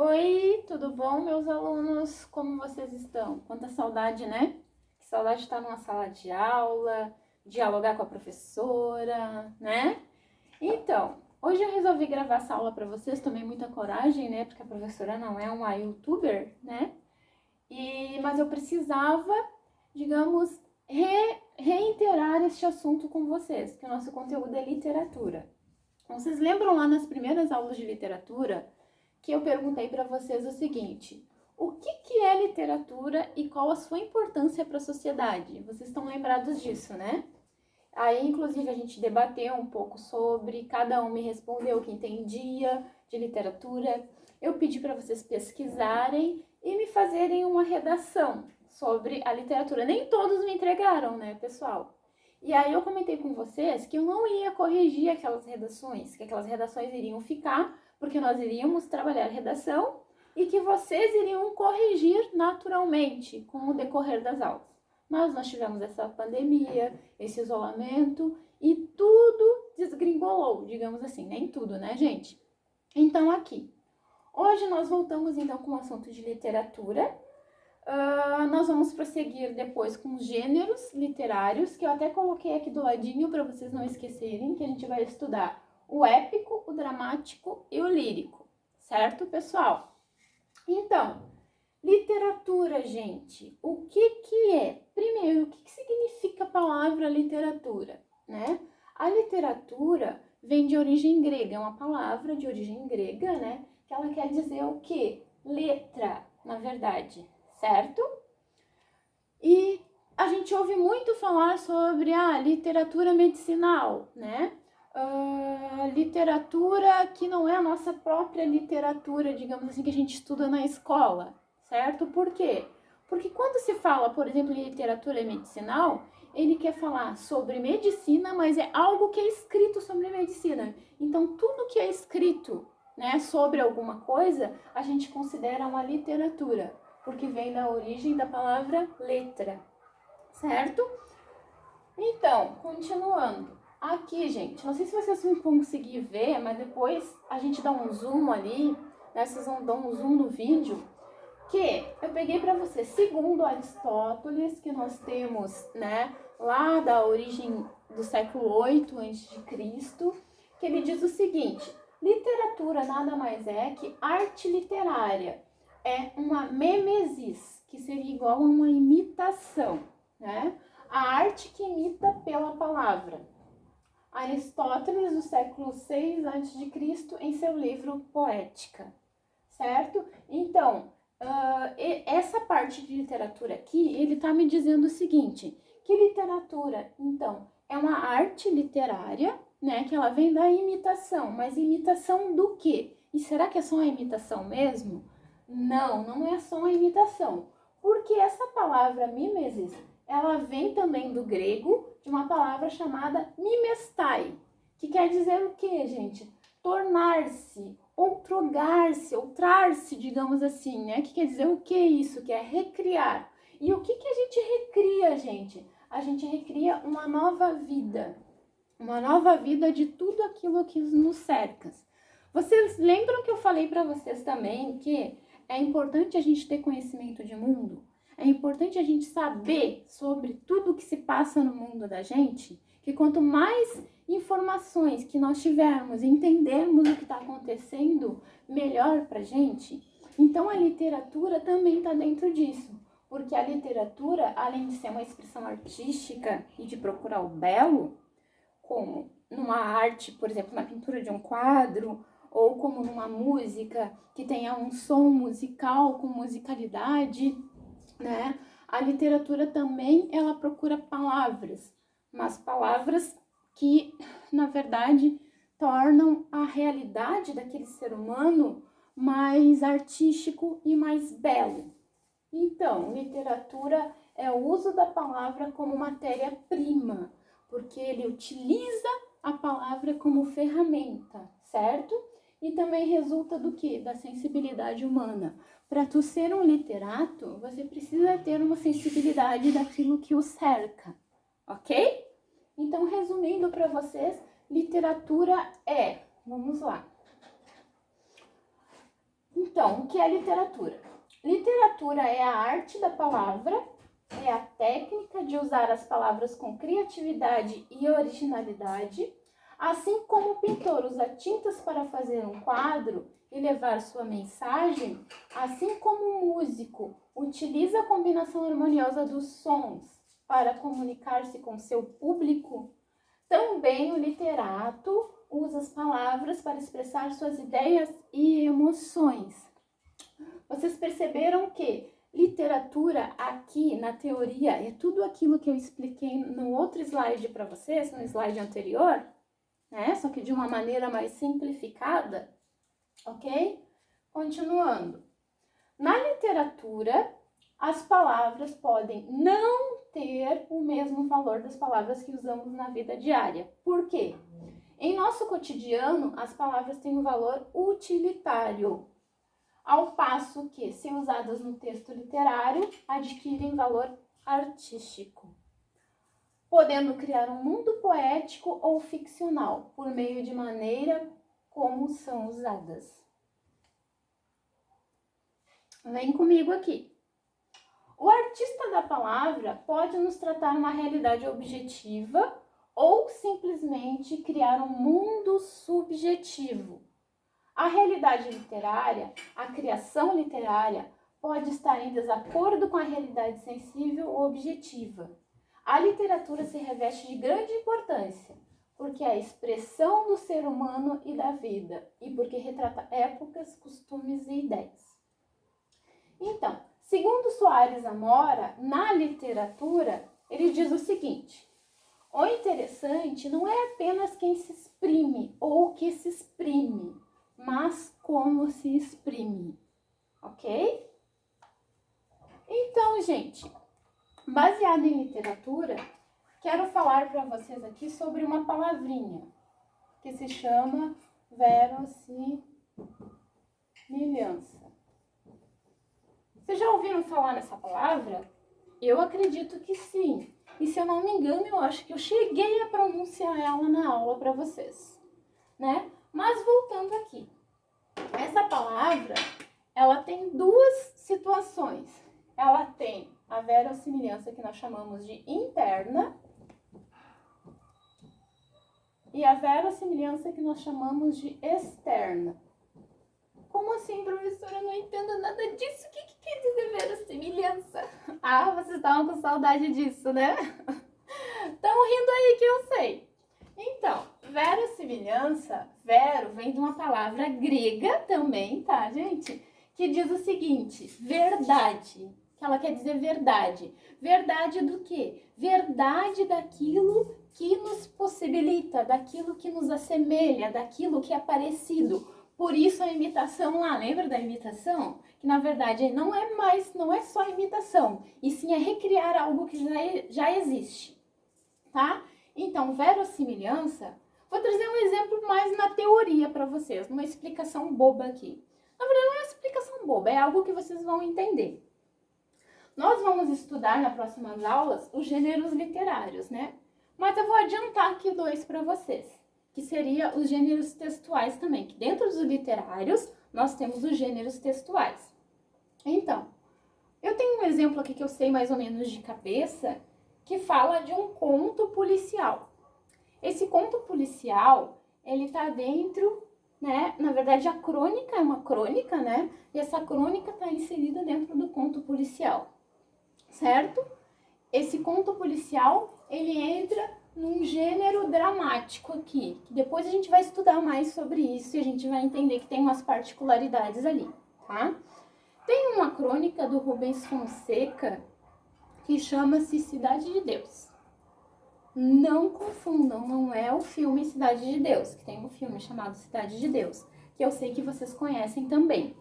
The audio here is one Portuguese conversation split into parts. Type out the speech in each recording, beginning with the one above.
Oi, tudo bom, meus alunos? Como vocês estão? Quanta saudade, né? Que saudade de estar numa sala de aula, dialogar com a professora, né? Então, hoje eu resolvi gravar essa aula para vocês, tomei muita coragem, né? Porque a professora não é uma youtuber, né? Mas eu precisava, digamos, reiterar este assunto com vocês, que o nosso conteúdo é literatura. Vocês lembram lá nas primeiras aulas de literatura que eu perguntei para vocês o seguinte: o que é literatura e qual a sua importância para a sociedade? Vocês estão lembrados disso, né? Aí, inclusive, a gente debateu um pouco sobre, cada um me respondeu o que entendia de literatura. Eu pedi para vocês pesquisarem e me fazerem uma redação sobre a literatura. Nem todos me entregaram, né, pessoal? E aí eu comentei com vocês que eu não ia corrigir aquelas redações, que aquelas redações iriam ficar, porque nós iríamos trabalhar redação e que vocês iriam corrigir naturalmente com o decorrer das aulas. Mas nós tivemos essa pandemia, esse isolamento e tudo desgringolou, digamos assim, nem tudo, né, gente? Então aqui, hoje nós voltamos então com o assunto de literatura. Nós vamos prosseguir depois com os gêneros literários, que eu até coloquei aqui do ladinho para vocês não esquecerem, que a gente vai estudar o épico, o dramático e o lírico, certo, pessoal? Então, literatura, gente, o que é? Primeiro, o que significa a palavra literatura, né? A literatura vem de origem grega, é uma palavra de origem grega, né? Que ela quer dizer o quê? Letra, na verdade, certo? E a gente ouve muito falar sobre a literatura medicinal, né? Literatura que não é a nossa própria literatura, digamos assim, que a gente estuda na escola, certo? Por quê? Porque quando se fala, por exemplo, em literatura medicinal, ele quer falar sobre medicina, mas é algo que é escrito sobre medicina. Então, tudo que é escrito, né, sobre alguma coisa, a gente considera uma literatura, porque vem da origem da palavra letra, certo? Então, continuando. Aqui, gente, não sei se vocês vão conseguir ver, mas depois a gente dá um zoom ali, né? Vocês vão dar um zoom no vídeo, que eu peguei para vocês, segundo Aristóteles, que nós temos, né, lá da origem do século 8 a.C., que ele diz o seguinte: literatura nada mais é que arte literária, é uma mimesis, que seria igual a uma imitação, né? A arte que imita pela palavra. Aristóteles, do século 6 a.C., em seu livro Poética, certo? Então, essa parte de literatura aqui, ele está me dizendo o seguinte, que literatura, então, é uma arte literária, né, que ela vem da imitação, mas imitação do quê? E será que é só uma imitação mesmo? Não, não é só uma imitação, porque essa palavra mimesis, ela vem também do grego, de uma palavra chamada mimestai, que quer dizer o quê, gente? Tornar-se, outrogar-se, outrar-se, digamos assim, né? Que quer dizer o que isso? Que é recriar. E o que a gente recria, gente? A gente recria uma nova vida de tudo aquilo que nos cerca. Vocês lembram que eu falei para vocês também que é importante a gente ter conhecimento de mundo? É importante a gente saber sobre tudo que se passa no mundo da gente, que quanto mais informações que nós tivermos, entendermos o que está acontecendo, melhor pra gente. Então a literatura também está dentro disso, porque a literatura, além de ser uma expressão artística e de procurar o belo, como numa arte, por exemplo, na pintura de um quadro, ou como numa música que tenha um som musical com musicalidade, né? A literatura também, ela procura palavras, mas palavras que, na verdade, tornam a realidade daquele ser humano mais artístico e mais belo. Então, literatura é o uso da palavra como matéria-prima, porque ele utiliza a palavra como ferramenta, certo? E também resulta do quê? Da sensibilidade humana. Para tu ser um literato, você precisa ter uma sensibilidade daquilo que o cerca, ok? Então, resumindo para vocês, literatura vamos lá. Então, o que é literatura? Literatura é a arte da palavra, é a técnica de usar as palavras com criatividade e originalidade, assim como o pintor usa tintas para fazer um quadro e levar sua mensagem, assim como o músico utiliza a combinação harmoniosa dos sons para comunicar-se com seu público, também o literato usa as palavras para expressar suas ideias e emoções. Vocês perceberam que literatura aqui na teoria é tudo aquilo que eu expliquei no outro slide para vocês, no slide anterior, né? Só que de uma maneira mais simplificada, ok? Continuando. Na literatura, as palavras podem não ter o mesmo valor das palavras que usamos na vida diária. Por quê? Em nosso cotidiano, as palavras têm um valor utilitário, ao passo que, se usadas no texto literário, adquirem valor artístico, podendo criar um mundo poético ou ficcional, por meio de maneira como são usadas. Vem comigo aqui. O artista da palavra pode nos tratar uma realidade objetiva ou simplesmente criar um mundo subjetivo. A realidade literária, a criação literária, pode estar em desacordo com a realidade sensível ou objetiva. A literatura se reveste de grande importância, porque é a expressão do ser humano e da vida, e porque retrata épocas, costumes e ideias. Então, segundo Soares Amora, na literatura, ele diz o seguinte: o interessante não é apenas quem se exprime ou o que se exprime, mas como se exprime, ok? Então, gente, baseado em literatura, quero falar para vocês aqui sobre uma palavrinha que se chama verossimilhança. Vocês já ouviram falar nessa palavra? Eu acredito que sim. E se eu não me engano, eu acho que eu cheguei a pronunciar ela na aula para vocês, né? Mas voltando aqui. Essa palavra, ela tem duas situações. Ela tem a verossimilhança que nós chamamos de interna e a verossimilhança que nós chamamos de externa. Como assim, professora? Eu não entendo nada disso. O que quer dizer verossimilhança? Ah, vocês estavam com saudade disso, né? Estão rindo aí que eu sei. Então, verossimilhança, vero vem de uma palavra grega também, tá, gente? Que diz o seguinte, verdade. Que ela quer dizer verdade. Verdade do quê? Verdade daquilo que nos possibilita, daquilo que nos assemelha, daquilo que é parecido. Por isso a imitação lá, lembra da imitação? Que na verdade não é só imitação, e sim é recriar algo que já existe, tá? Então, verossimilhança, vou trazer um exemplo mais na teoria para vocês, uma explicação boba aqui. Na verdade não é uma explicação boba, é algo que vocês vão entender. Nós vamos estudar nas próximas aulas os gêneros literários, né? Mas eu vou adiantar aqui dois para vocês, que seria os gêneros textuais também, que dentro dos literários nós temos os gêneros textuais. Então, eu tenho um exemplo aqui que eu sei mais ou menos de cabeça, que fala de um conto policial. Esse conto policial, ele tá dentro, né? Na verdade, a crônica é uma crônica, né? E essa crônica tá inserida dentro do conto policial, certo? Esse conto policial, ele entra num gênero dramático aqui, que depois a gente vai estudar mais sobre isso e a gente vai entender que tem umas particularidades ali, tá? Tem uma crônica do Rubens Fonseca que chama-se Cidade de Deus. Não confundam, não é o filme Cidade de Deus, que tem um filme chamado Cidade de Deus, que eu sei que vocês conhecem também.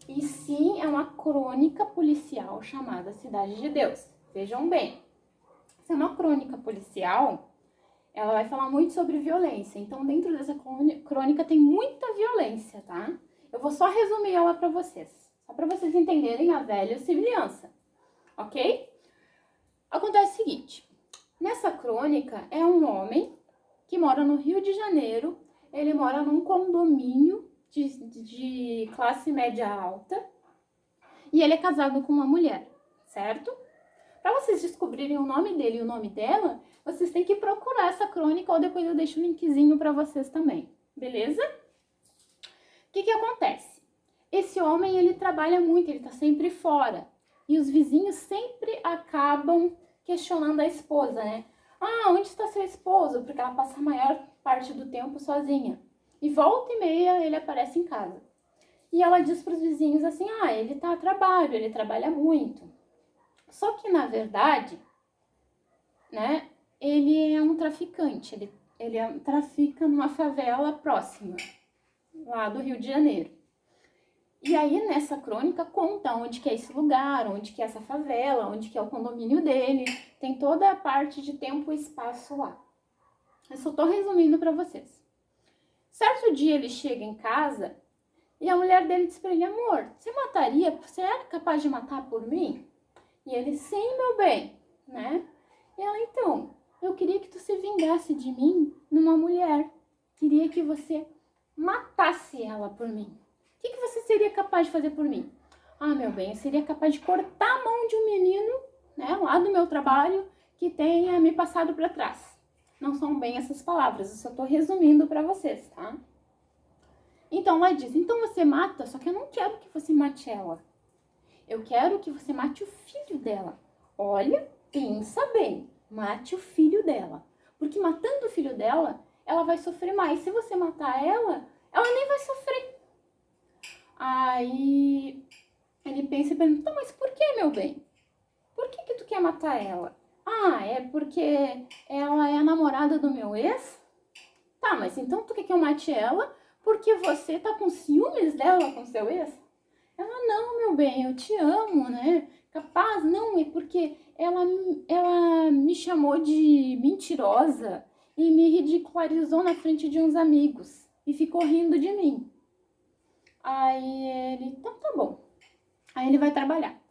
E sim, é uma crônica policial chamada Cidade de Deus. Vejam bem, essa é uma crônica policial, ela vai falar muito sobre violência. Então, dentro dessa crônica tem muita violência, tá? Eu vou só resumir ela para vocês, só para vocês entenderem a verossimilhança, ok? Acontece o seguinte, nessa crônica é um homem que mora no Rio de Janeiro, ele mora num condomínio de classe média alta e ele é casado com uma mulher, certo? Para vocês descobrirem o nome dele e o nome dela, vocês têm que procurar essa crônica ou depois eu deixo o linkzinho para vocês também, beleza? O que acontece? Esse homem, ele trabalha muito, ele tá sempre fora. E os vizinhos sempre acabam questionando a esposa, né? Ah, onde está seu esposo? Porque ela passa a maior parte do tempo sozinha. E volta e meia ele aparece em casa. E ela diz para os vizinhos assim, ah, ele tá a trabalho, ele trabalha muito. Só que, na verdade, né, ele é um traficante, ele trafica numa favela próxima, lá do Rio de Janeiro. E aí, nessa crônica, conta onde que é esse lugar, onde que é essa favela, onde que é o condomínio dele. Tem toda a parte de tempo e espaço lá. Eu só tô resumindo para vocês. Certo dia, ele chega em casa e a mulher dele diz pra ele, amor, você é capaz de matar por mim? E ele, sim, meu bem, né? E ela, então, eu queria que tu se vingasse de mim numa mulher. Queria que você matasse ela por mim. O que você seria capaz de fazer por mim? Ah, meu bem, eu seria capaz de cortar a mão de um menino, né, lá do meu trabalho, que tenha me passado para trás. Não são bem essas palavras, eu só tô resumindo para vocês, tá? Então ela diz, então você mata, só que eu não quero que você mate ela. Eu quero que você mate o filho dela. Olha, pensa bem, mate o filho dela. Porque matando o filho dela, ela vai sofrer mais. Se você matar ela, ela nem vai sofrer. Aí ele pensa e pergunta, mas por que, meu bem? Por que tu quer matar ela? Ah, é porque ela é a namorada do meu ex? Tá, mas então tu quer que eu mate ela porque você tá com ciúmes dela com seu ex? Ela, não, meu bem, eu te amo, né? Capaz, não, é porque ela me chamou de mentirosa e me ridicularizou na frente de uns amigos e ficou rindo de mim. Aí ele, então tá bom. Aí ele vai trabalhar.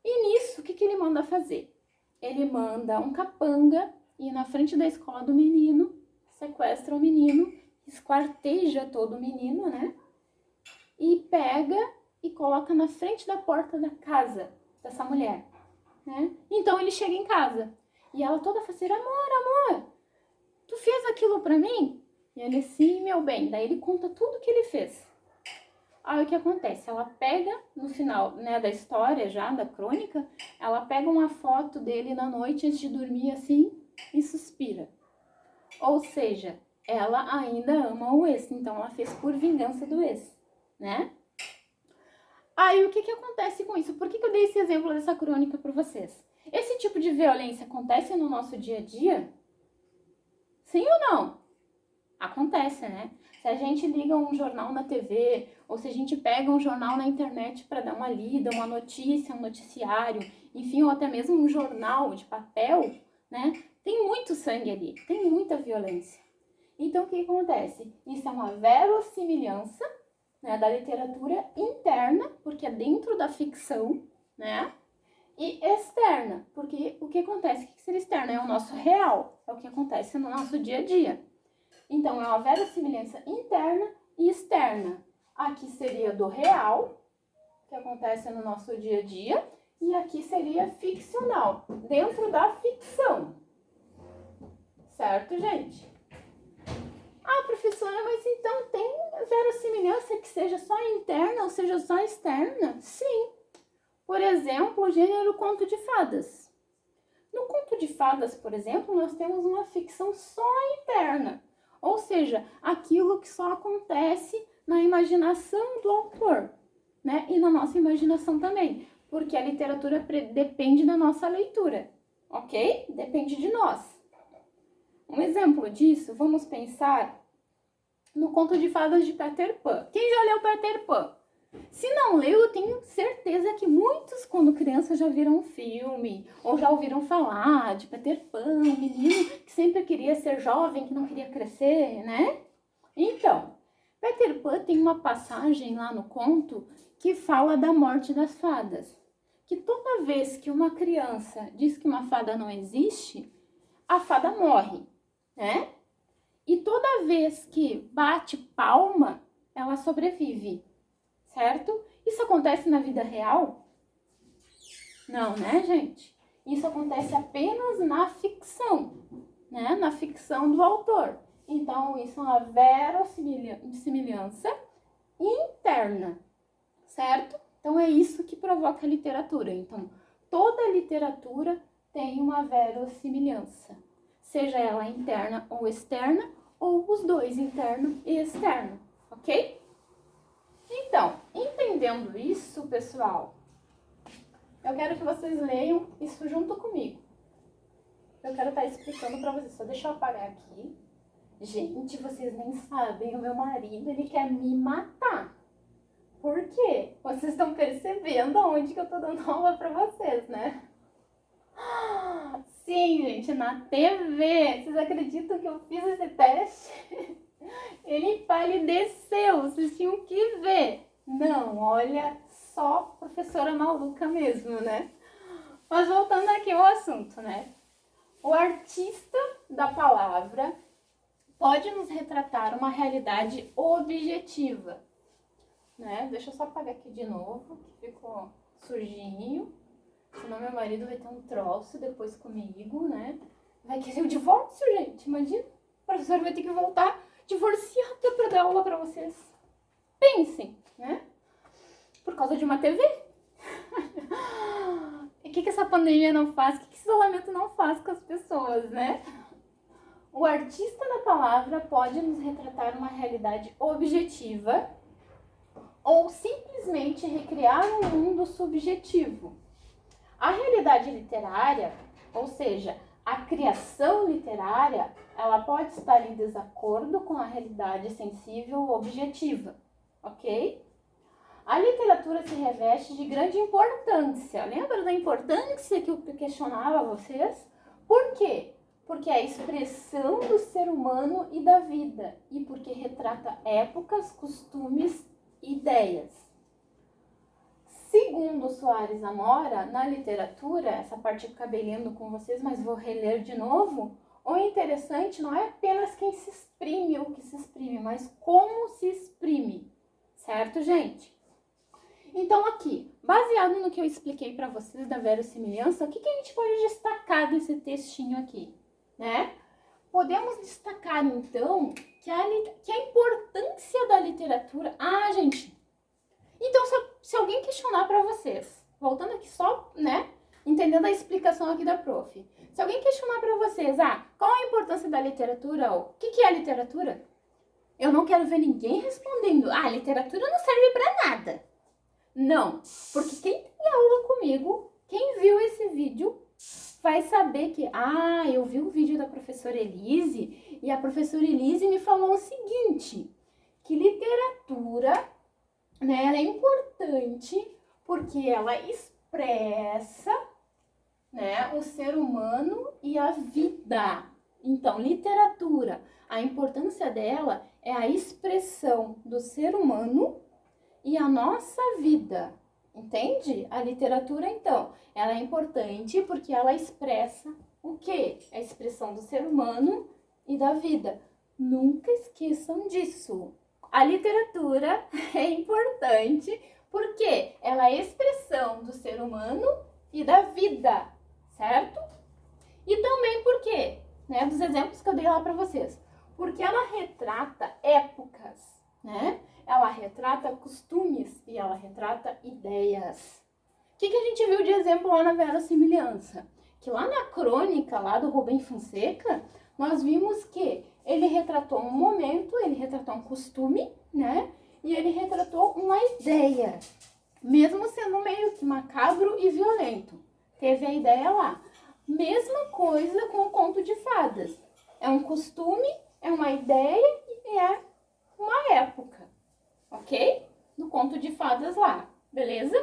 E nisso, o que ele manda fazer? Ele manda um capanga ir na frente da escola do menino, sequestra o menino, esquarteja todo o menino, né? E pega e coloca na frente da porta da casa dessa mulher, né? Então ele chega em casa e ela toda faceira, amor, tu fez aquilo pra mim? E ele, sim, meu bem. Daí ele conta tudo que ele fez. Aí o que acontece? Ela pega, no final, né, da história já, da crônica, ela pega uma foto dele na noite antes de dormir assim e suspira. Ou seja, ela ainda ama o ex, então ela fez por vingança do ex, né? Aí o que acontece com isso? Por que eu dei esse exemplo dessa crônica para vocês? Esse tipo de violência acontece no nosso dia a dia? Sim ou não? Acontece, né? Se a gente liga um jornal na TV, ou se a gente pega um jornal na internet para dar uma lida, uma notícia, um noticiário, enfim, ou até mesmo um jornal de papel, né? Tem muito sangue ali, tem muita violência. Então, o que acontece? Isso é uma verossimilhança, né, da literatura interna, porque é dentro da ficção, né? E externa, porque o que acontece? O que seria externo? É o nosso real, é o que acontece no nosso dia a dia. Então, é uma verossimilhança interna e externa. Aqui seria do real, que acontece no nosso dia a dia, e aqui seria ficcional, dentro da ficção. Certo, gente? Ah, professora, mas então tem verossimilhança que seja só interna ou seja só externa? Sim. Por exemplo, o gênero conto de fadas. No conto de fadas, por exemplo, nós temos uma ficção só interna. Ou seja, aquilo que só acontece na imaginação do autor, né? E na nossa imaginação também, porque a literatura depende da nossa leitura, ok? Depende de nós. Um exemplo disso, vamos pensar no conto de fadas de Peter Pan. Quem já leu Peter Pan? Se não leu, eu tenho certeza que muitos, quando crianças, já viram um filme ou já ouviram falar de Peter Pan, um menino que sempre queria ser jovem, que não queria crescer, né? Então, Peter Pan tem uma passagem lá no conto que fala da morte das fadas. Que toda vez que uma criança diz que uma fada não existe, a fada morre, né? E toda vez que bate palma, ela sobrevive, certo? Isso acontece na vida real? Não, né, gente? Isso acontece apenas na ficção, né? Na ficção do autor. Então, isso é uma verossimilhança interna, certo? Então, é isso que provoca a literatura. Então, toda literatura tem uma verossimilhança, seja ela interna ou externa, ou os dois, interno e externo, ok? Então, entendendo isso, pessoal, eu quero que vocês leiam isso junto comigo. Eu quero estar explicando para vocês. Só deixa eu apagar aqui. Gente, vocês nem sabem, o meu marido, ele quer me matar. Por quê? Vocês estão percebendo aonde que eu tô dando aula para vocês, né? Sim, gente, na TV. Vocês acreditam que eu fiz esse teste? Ele palideceu, vocês tinham que ver. Não, olha, só professora maluca mesmo, né? Mas voltando aqui ao assunto, né? O artista da palavra pode nos retratar uma realidade objetiva, né? Deixa eu só apagar aqui de novo, que ficou sujinho. Senão meu marido vai ter um troço depois comigo, né? Vai querer o divórcio, gente, imagina. O professor vai ter que voltar divorciada para dar aula para vocês. Pensem, né? Por causa de uma TV. E o que essa pandemia não faz? O que esse isolamento não faz com as pessoas, né? O artista da palavra pode nos retratar uma realidade objetiva ou simplesmente recriar um mundo subjetivo. A realidade literária, ou seja, a criação literária, ela pode estar em desacordo com a realidade sensível ou objetiva, ok? A literatura se reveste de grande importância. Lembra da importância que eu questionava a vocês? Por quê? Porque é a expressão do ser humano e da vida, e porque retrata épocas, costumes e ideias. Segundo Soares Amora, na literatura, essa parte eu acabei lendo com vocês, mas vou reler de novo, o interessante não é apenas quem se exprime ou que se exprime, mas como se exprime, certo, gente? Então aqui, baseado no que eu expliquei para vocês da verossimilhança, o que a gente pode destacar desse textinho aqui, né? Podemos destacar, então, que a importância da literatura... Ah, gente... Então, se alguém questionar para vocês, voltando aqui só, né, entendendo a explicação aqui da prof. Se alguém questionar para vocês, qual a importância da literatura ou o que é a literatura? Eu não quero ver ninguém respondendo, a literatura não serve para nada. Não, porque quem tem aula comigo, quem viu esse vídeo, vai saber que, eu vi o vídeo da professora Elise e a professora Elise me falou o seguinte, que literatura... né, ela é importante porque ela expressa, né, o ser humano e a vida. Então, literatura, a importância dela é a expressão do ser humano e a nossa vida. Entende? A literatura, então, ela é importante porque ela expressa o quê? A expressão do ser humano e da vida. Nunca esqueçam disso. A literatura é importante porque ela é a expressão do ser humano e da vida, certo? E também porque, né, dos exemplos que eu dei lá para vocês, porque ela retrata épocas, né? Ela retrata costumes e ela retrata ideias. O que a gente viu de exemplo lá na verossimilhança? Que lá na crônica lá do Rubem Fonseca, nós vimos que ele retratou um momento, ele retratou um costume, né? E ele retratou uma ideia, mesmo sendo meio que macabro e violento. Teve a ideia lá. Mesma coisa com o conto de fadas. É um costume, é uma ideia e é uma época, ok? Do conto de fadas lá, beleza?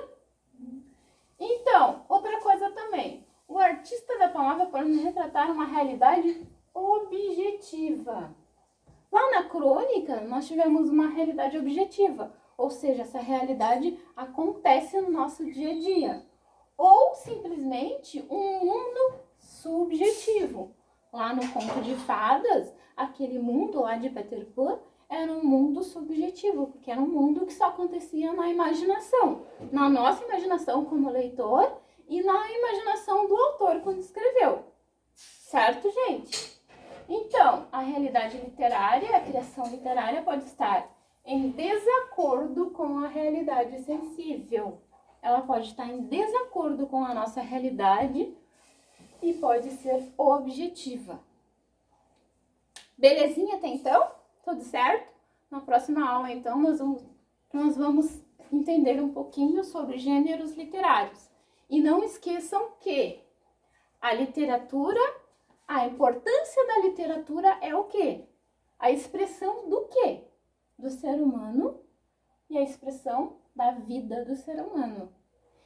Então, outra coisa também. O artista da palavra pode nos retratar uma realidade objetiva. Lá na crônica, nós tivemos uma realidade objetiva, ou seja, essa realidade acontece no nosso dia a dia. Ou simplesmente um mundo subjetivo. Lá no conto de fadas, aquele mundo lá de Peter Pan era um mundo subjetivo, porque era um mundo que só acontecia na imaginação, na nossa imaginação como leitor e na imaginação do autor quando escreveu. Certo, gente? Então, a realidade literária, a criação literária pode estar em desacordo com a realidade sensível. Ela pode estar em desacordo com a nossa realidade e pode ser objetiva. Belezinha até então? Tudo certo? Na próxima aula, então, nós vamos entender um pouquinho sobre gêneros literários. E não esqueçam que a literatura, a importância da literatura é o quê? A expressão do quê? Do ser humano e a expressão da vida do ser humano.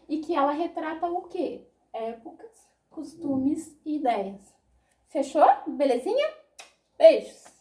E que ela retrata o quê? Épocas, costumes e ideias. Fechou? Belezinha? Beijos!